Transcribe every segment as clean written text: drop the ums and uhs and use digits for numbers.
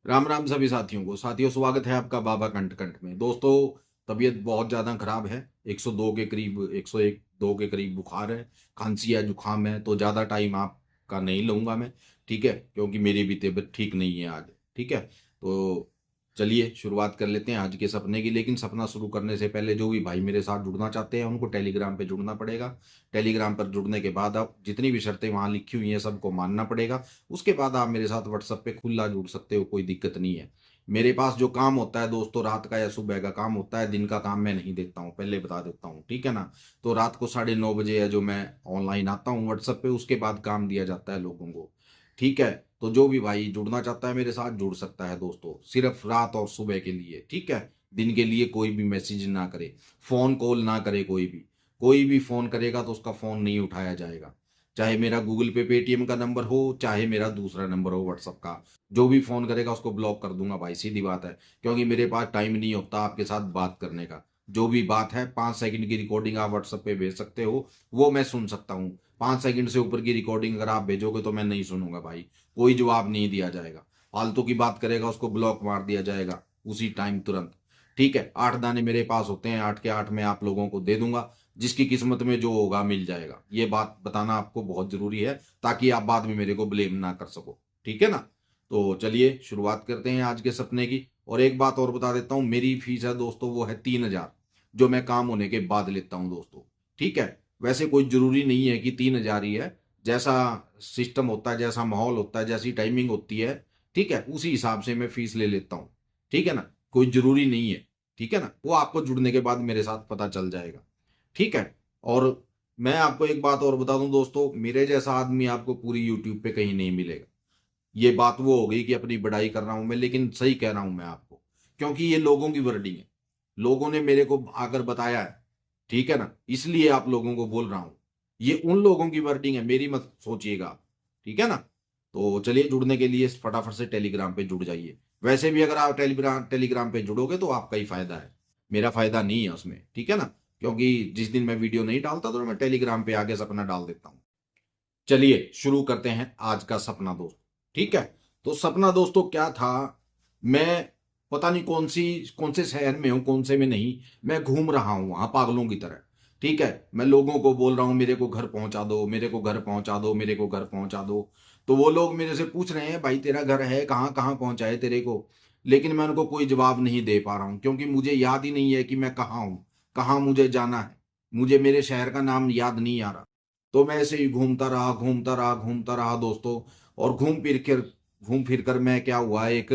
राम राम सभी साथियों को। साथियों, स्वागत है आपका बाबा कंठ कंठ में। दोस्तों, तबीयत बहुत ज़्यादा खराब है। 102 के करीब, 101 2 के करीब बुखार है, खांसी है, जुकाम है। तो ज़्यादा टाइम आपका नहीं लूँगा मैं, ठीक है, क्योंकि मेरी भी तबीयत ठीक नहीं है आज, ठीक है। तो चलिए शुरुआत कर लेते हैं आज के सपने की। लेकिन सपना शुरू करने से पहले जो भी भाई मेरे साथ जुड़ना चाहते हैं उनको टेलीग्राम पे जुड़ना पड़ेगा। टेलीग्राम पर जुड़ने के बाद आप जितनी भी शर्तें वहाँ लिखी हुई हैं सबको मानना पड़ेगा। उसके बाद आप मेरे साथ व्हाट्सएप पे खुला जुड़ सकते हो, कोई दिक्कत नहीं है। मेरे पास जो काम होता है दोस्तों, रात का या सुबह का काम होता है, दिन का काम मैं नहीं देखता हूँ, पहले बता देता हूँ, ठीक है ना। तो रात को 9:30 बजे है जो मैं ऑनलाइन आता हूँ व्हाट्सएप पे, उसके बाद काम दिया जाता है लोगों को, ठीक है। तो जो भी भाई जुड़ना चाहता है मेरे साथ जुड़ सकता है दोस्तों, सिर्फ रात और सुबह के लिए, ठीक है। दिन के लिए कोई भी मैसेज ना करे, फोन कॉल ना करे। कोई भी फोन करेगा तो उसका फोन नहीं उठाया जाएगा। चाहे मेरा गूगल पे पेटीएम का नंबर हो, चाहे मेरा दूसरा नंबर हो व्हाट्सअप का, जो भी फोन करेगा उसको ब्लॉक कर दूंगा भाई, सीधी बात है। क्योंकि मेरे पास टाइम नहीं होता आपके साथ बात करने का। जो भी बात है 5 सेकंड की रिकॉर्डिंग आप व्हाट्सएप पे भेज सकते हो, वो मैं सुन सकता हूँ। 5 सेकंड से ऊपर की रिकॉर्डिंग अगर आप भेजोगे तो मैं नहीं सुनूंगा भाई, कोई जवाब नहीं दिया जाएगा। फालतू की बात करेगा उसको ब्लॉक मार दिया जाएगा उसी टाइम, तुरंत, ठीक है। 8 दाने मेरे पास होते हैं, 8 के 8 मैं आप लोगों को दे दूंगा। जिसकी किस्मत में जो होगा मिल जाएगा, ये बात बताना आपको बहुत जरूरी है, ताकि आप बाद में मेरे को ब्लेम ना कर सको, ठीक है ना। तो चलिए शुरुआत करते हैं आज के सपने की। और एक बात और बता देता हूँ, मेरी फीस है दोस्तों वो है 3,000, जो मैं काम होने के बाद लेता हूँ दोस्तों, ठीक है। वैसे कोई जरूरी नहीं है कि 3,000 ही है। जैसा सिस्टम होता है, जैसा माहौल होता है, जैसी टाइमिंग होती है, ठीक है, उसी हिसाब से मैं फीस ले लेता हूँ, ठीक है ना। कोई जरूरी नहीं है, ठीक है ना, वो आपको जुड़ने के बाद मेरे साथ पता चल जाएगा, ठीक है। और मैं आपको एक बात और बता दूं दोस्तों, मेरे जैसा आदमी आपको पूरी यूट्यूब पे कहीं नहीं मिलेगा। ये बात वो हो गई कि अपनी बड़ाई कर रहा हूं मैं, लेकिन सही कह रहा हूं मैं आपको, क्योंकि ये लोगों की वर्डिंग है। लोगों ने मेरे को आकर बताया है, ठीक है ना, इसलिए आप लोगों को बोल रहा हूं। ये उन लोगों की वर्डिंग है, मेरी मत सोचिएगा आप, ठीक है ना। तो चलिए, जुड़ने के लिए फटाफट से टेलीग्राम पे जुड़ जाइए। वैसे भी अगर आप टेलीग्राम टेलीग्राम पे जुड़ोगे तो आपका ही फायदा है, मेरा फायदा नहीं है उसमें, ठीक है ना। क्योंकि जिस दिन मैं वीडियो नहीं डालता तो मैं टेलीग्राम पे आगे सपना डाल देता हूँ। चलिए शुरू करते हैं आज का सपना दोस्त, ठीक है। तो सपना दोस्तों क्या था, मैं पता नहीं कौन से शहर में हूं, कौन से में नहीं। मैं घूम रहा हूं वहां पागलों की तरह, ठीक है। मैं लोगों को बोल रहा हूं मेरे को घर पहुंचा दो, मेरे को घर पहुंचा दो, मेरे को घर पहुंचा दो। तो वो लोग मेरे से पूछ रहे हैं भाई तेरा घर है कहाँ, कहाँ पहुंचाए तेरे को। लेकिन मैं उनको कोई जवाब नहीं दे पा रहा हूँ, क्योंकि मुझे याद ही नहीं है कि मैं कहाँ हूँ, कहाँ मुझे जाना है। मुझे मेरे शहर का नाम याद नहीं आ रहा। तो मैं ऐसे ही घूमता रहा दोस्तों। और घूम फिर कर मैं क्या हुआ, एक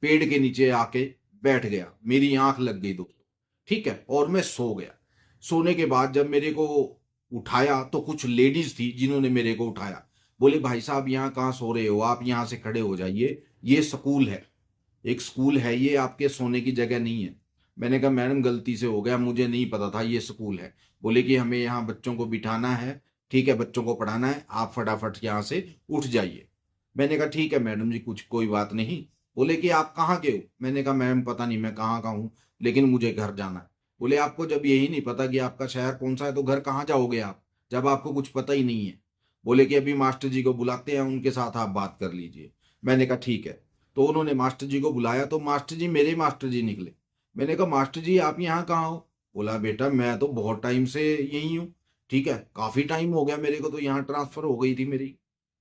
पेड़ के नीचे आके बैठ गया, मेरी आंख लग गई दोस्तों, ठीक है। और मैं सो गया। सोने के बाद जब मेरे को उठाया तो कुछ लेडीज थी जिन्होंने मेरे को उठाया। बोले भाई साहब यहाँ कहाँ सो रहे हो, आप यहाँ से खड़े हो जाइए, ये स्कूल है, एक स्कूल है, ये आपके सोने की जगह नहीं है। मैंने कहा मैडम गलती से हो गया, मुझे नहीं पता था ये स्कूल है। बोले कि हमें यहाँ बच्चों को बिठाना है, ठीक है, बच्चों को पढ़ाना है, आप फटाफट यहाँ से उठ जाइए। मैंने कहा ठीक है मैडम जी, कुछ कोई बात नहीं। बोले कि आप कहाँ के हो। मैंने कहा मैम पता नहीं मैं कहाँ का हूँ, लेकिन मुझे घर जाना है। बोले आपको जब यही नहीं पता कि आपका शहर कौन सा है तो घर कहाँ जाओगे आप, जब आपको कुछ पता ही नहीं है। बोले कि अभी मास्टर जी को बुलाते हैं, उनके साथ आप बात कर लीजिए। मैंने कहा ठीक है। तो उन्होंने मास्टर जी को बुलाया, तो मास्टर जी मेरे मास्टर जी निकले। मैंने कहा मास्टर जी आप यहाँ कहाँ हो। बोला बेटा मैं तो बहुत टाइम से यही हूँ, ठीक है, काफी टाइम हो गया मेरे को, तो यहाँ ट्रांसफर हो गई थी मेरी,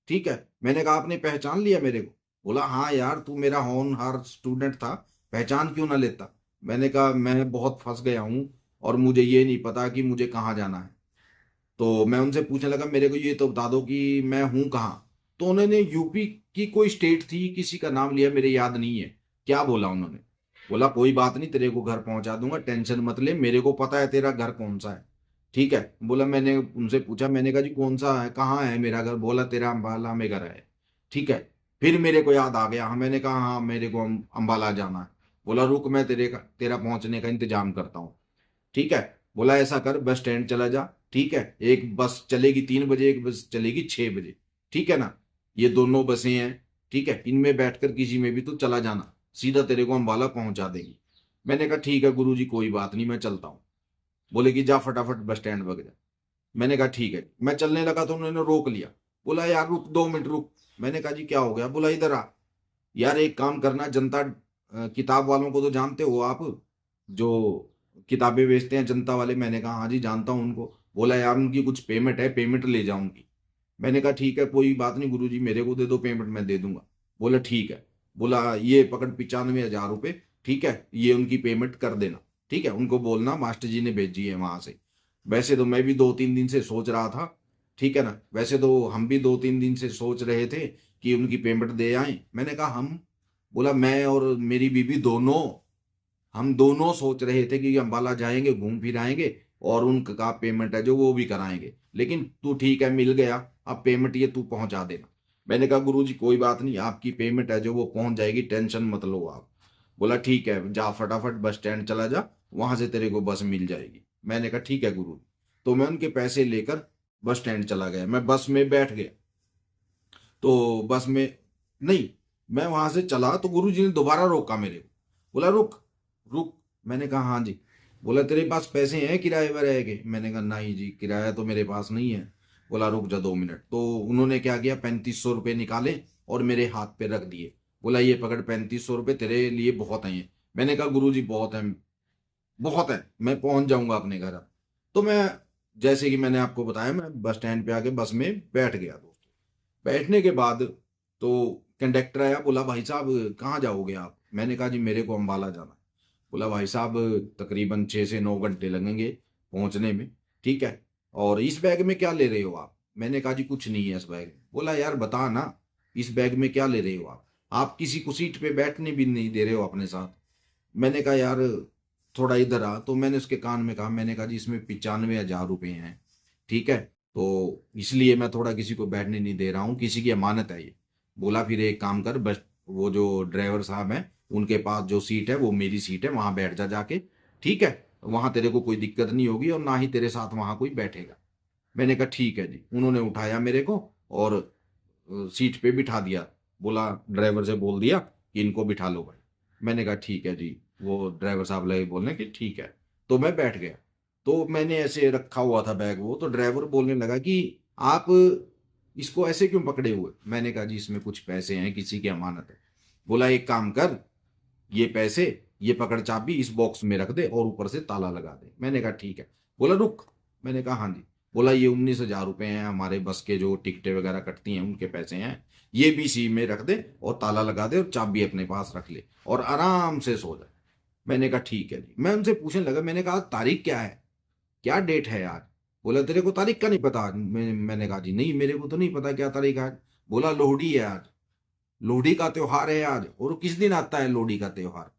ठीक है। मैंने कहा आपने पहचान लिया मेरे को। बोला हाँ यार तू मेरा होनहार स्टूडेंट था, पहचान क्यों ना लेता। मैंने कहा मैं बहुत फंस गया हूँ और मुझे ये नहीं पता कि मुझे कहाँ जाना है। तो मैं उनसे पूछने लगा मेरे को ये तो बता दो कि मैं हूं कहाँ। तो उन्होंने यूपी की कोई स्टेट थी, किसी का नाम लिया, मेरे याद नहीं है क्या बोला उन्होंने। बोला कोई बात नहीं तेरे को घर पहुंचा दूंगा, टेंशन मत ले, मेरे को पता है तेरा घर कौन सा है, ठीक है। बोला, मैंने उनसे पूछा, मैंने कहा जी कौन सा है, कहाँ है मेरा घर। बोला तेरा अम्बाला में घर है, ठीक है। फिर मेरे को याद आ गया, हाँ मैंने कहा हाँ मेरे को अम्बाला जाना है। बोला रुक मैं तेरा पहुंचने का इंतजाम करता हूँ, ठीक है। बोला ऐसा कर बस स्टैंड चला जा, ठीक है, एक बस चलेगी 3 बजे, एक बस चलेगी 6 बजे, ठीक है ना। ये दोनों बसें हैं, ठीक है, इनमें बैठकर किसी में भी तू चला जाना, सीधा तेरे को अम्बाला पहुंचा देगी। मैंने कहा ठीक है गुरुजी कोई बात नहीं मैं चलता हूँ। बोले कि जा फटाफट बस स्टैंड भग जा। मैंने कहा ठीक है। मैं चलने लगा तो उन्होंने रोक लिया। बोला यार रुक 2 मिनट रुक। मैंने कहा जी क्या हो गया। बोला इधर आ। यार एक काम करना, जनता किताब वालों को तो जानते हो आप, जो किताबें बेचते हैं जनता वाले। मैंने कहा हाँ जी जानता हूँ उनको। बोला यार उनकी कुछ पेमेंट है, पेमेंट ले जाओ उनकी। मैंने कहा ठीक है कोई बात नहीं गुरुजी, मेरे को दे दो पेमेंट, मैं दे दूंगा। बोला ठीक है। बोला ये पकड़ 95,000 रुपये, ठीक है ये उनकी पेमेंट कर देना। ठीक है, उनको बोलना मास्टर जी ने भेजी है वहां से। वैसे तो मैं भी 2-3 दिन से सोच रहा था, ठीक है ना, वैसे तो हम भी 2-3 दिन से सोच रहे थे कि उनकी पेमेंट दे आए। मैंने कहा हम, बोला मैं और मेरी बीवी दोनों, हम दोनों सोच रहे थे कि अम्बाला जाएंगे, घूम फिर आएंगे और उनका पेमेंट है जो वो भी कराएंगे। लेकिन तू ठीक है मिल गया, अब पेमेंट ये तू पहुंचा देना। मैंने कहा गुरुजी कोई बात नहीं, आपकी पेमेंट है जो वो पहुंच जाएगी, टेंशन मत लो आप। बोला ठीक है जा फटाफट बस स्टैंड चला जा, वहां से तेरे को बस मिल जाएगी। मैंने कहा ठीक है गुरु। तो मैं उनके पैसे लेकर बस स्टैंड चला गया, मैं बस में बैठ गया। तो बस में नहीं, मैं वहां से चला तो गुरुजी ने दोबारा रोका मेरे को। बोला रुक रुक। मैंने कहा हाँ जी। बोला तेरे पास पैसे हैं किराए वराए के? मैंने कहा नहीं जी किराया तो मेरे पास नहीं है। बोला रुक जा 2 मिनट। तो उन्होंने क्या किया, 3500 रुपये निकाले और मेरे हाथ पे रख दिए। बोला ये पकड़ 3500 रुपये तेरे लिए बहुत हैं ये। मैंने कहा गुरुजी बहुत है, बहुत है, मैं पहुंच जाऊंगा अपने घर अब। तो मैं, जैसे कि मैंने आपको बताया, मैं बस स्टैंड पे आके बस में बैठ गया दोस्तों। बैठने के बाद तो कंडक्टर आया, बोला भाई साहब कहाँ जाओगे आप? मैंने कहा जी मेरे को अम्बाला जाना है। बोला भाई साहब तकरीबन 6 से 9 घंटे लगेंगे पहुंचने में, ठीक है, और इस बैग में क्या ले रहे हो आप? मैंने कहा जी कुछ नहीं है इस बैग में। बोला यार बता ना, इस बैग में क्या ले रहे हो आप किसी को सीट पे बैठने भी नहीं दे रहे हो अपने साथ। मैंने कहा यार थोड़ा इधर आ। तो मैंने उसके कान में कहा, मैंने कहा जी इसमें 95,000 रुपये हैं, ठीक है, तो इसलिए मैं थोड़ा किसी को बैठने नहीं दे रहा हूँ, किसी की अमानत है ये। बोला फिर एक काम कर, बस वो जो ड्राइवर साहब हैं उनके पास जो सीट है वो मेरी सीट है, वहां बैठ जा जाके, ठीक है, वहां तेरे को कोई दिक्कत नहीं होगी और ना ही तेरे साथ वहां कोई बैठेगा। मैंने कहा ठीक है जी। उन्होंने उठाया मेरे को और सीट पे बिठा दिया। बोला ड्राइवर से बोल दिया कि इनको बिठा लो भाई। मैंने कहा ठीक है जी। वो ड्राइवर साहब लगे बोलने कि ठीक है। तो मैं बैठ गया। तो मैंने ऐसे रखा हुआ था बैग वो, तो ड्राइवर बोलने लगा कि आप इसको ऐसे क्यों पकड़े हुए? मैंने कहा जी इसमें कुछ पैसे हैं, किसी की अमानत है। बोला एक काम कर, ये पैसे, ये पकड़ चाबी इस बॉक्स में रख दे और ऊपर से ताला लगा दे। मैंने कहा ठीक है। बोला रुक। मैंने कहा हाँ जी। बोला ये 19,000 रुपये हैं, हमारे बस के जो टिकटें वगैरह कटती हैं उनके पैसे हैं, ये भी इसी में रख दे और ताला लगा दे और चाबी अपने पास रख ले और आराम से सो जा। मैंने कहा ठीक है जी। मैं उनसे पूछने लगा, मैंने कहा तारीख क्या है, क्या डेट है आज? बोला तेरे को तारीख का नहीं पता आज? मैंने कहा जी नहीं मेरे को तो नहीं पता क्या तारीख आज। बोला लोहड़ी है आज, लोहड़ी का त्योहार है आज। और किस दिन आता है लोहड़ी का त्योहार?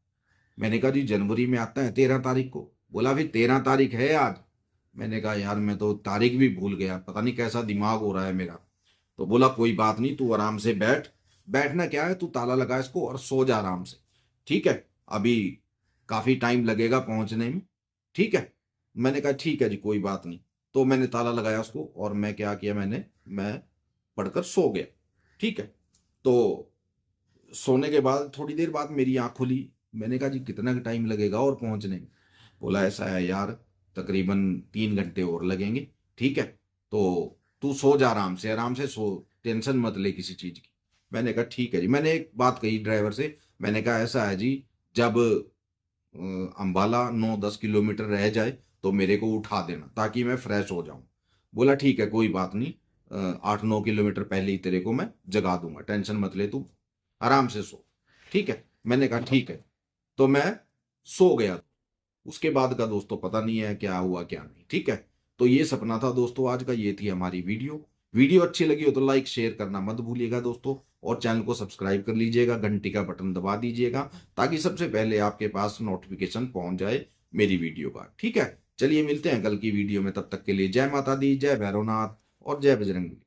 मैंने कहा जी जनवरी में आता है 13 तारीख को। बोला फिर 13 तारीख है आज। मैंने कहा यार मैं तो तारीख भी भूल गया, पता नहीं कैसा दिमाग हो रहा है मेरा। तो बोला कोई बात नहीं, तू आराम से बैठ। बैठना क्या है, तू ताला लगा इसको और सो जा आराम से, ठीक है, अभी काफी टाइम लगेगा पहुंचने में, ठीक है। मैंने कहा ठीक है जी कोई बात नहीं। तो मैंने ताला लगाया उसको और मैं क्या किया, मैं पढ़कर सो गया, ठीक है। तो सोने के बाद थोड़ी देर बाद मेरी आंख खुली। मैंने कहा जी कितना टाइम लगेगा और पहुंचने में? बोला ऐसा है यार तकरीबन 3 घंटे और लगेंगे, ठीक है, तो तू सो जा आराम से, आराम से सो, टेंशन मत ले किसी चीज की। मैंने कहा ठीक है जी। मैंने एक बात कही ड्राइवर से, मैंने कहा ऐसा है जी, जब अंबाला 9-10 किलोमीटर रह जाए तो मेरे को उठा देना ताकि मैं फ्रेश हो जाऊं। बोला ठीक है कोई बात नहीं, 8-9 किलोमीटर पहले ही तेरे को मैं जगा दूंगा, टेंशन मत ले, तू आराम से सो, ठीक है। मैंने कहा ठीक है। तो मैं सो गया। उसके बाद का दोस्तों पता नहीं है क्या हुआ क्या नहीं, ठीक है। तो ये सपना था दोस्तों आज का, ये थी हमारी वीडियो। वीडियो अच्छी लगी हो तो लाइक शेयर करना मत भूलिएगा दोस्तों, और चैनल को सब्सक्राइब कर लीजिएगा, घंटी का बटन दबा दीजिएगा ताकि सबसे पहले आपके पास नोटिफिकेशन पहुंच जाए मेरी वीडियो का, ठीक है। चलिए मिलते हैं कल की वीडियो में, तब तक के लिए जय माता दी, जय भैरवनाथ और जय बजरंग बली।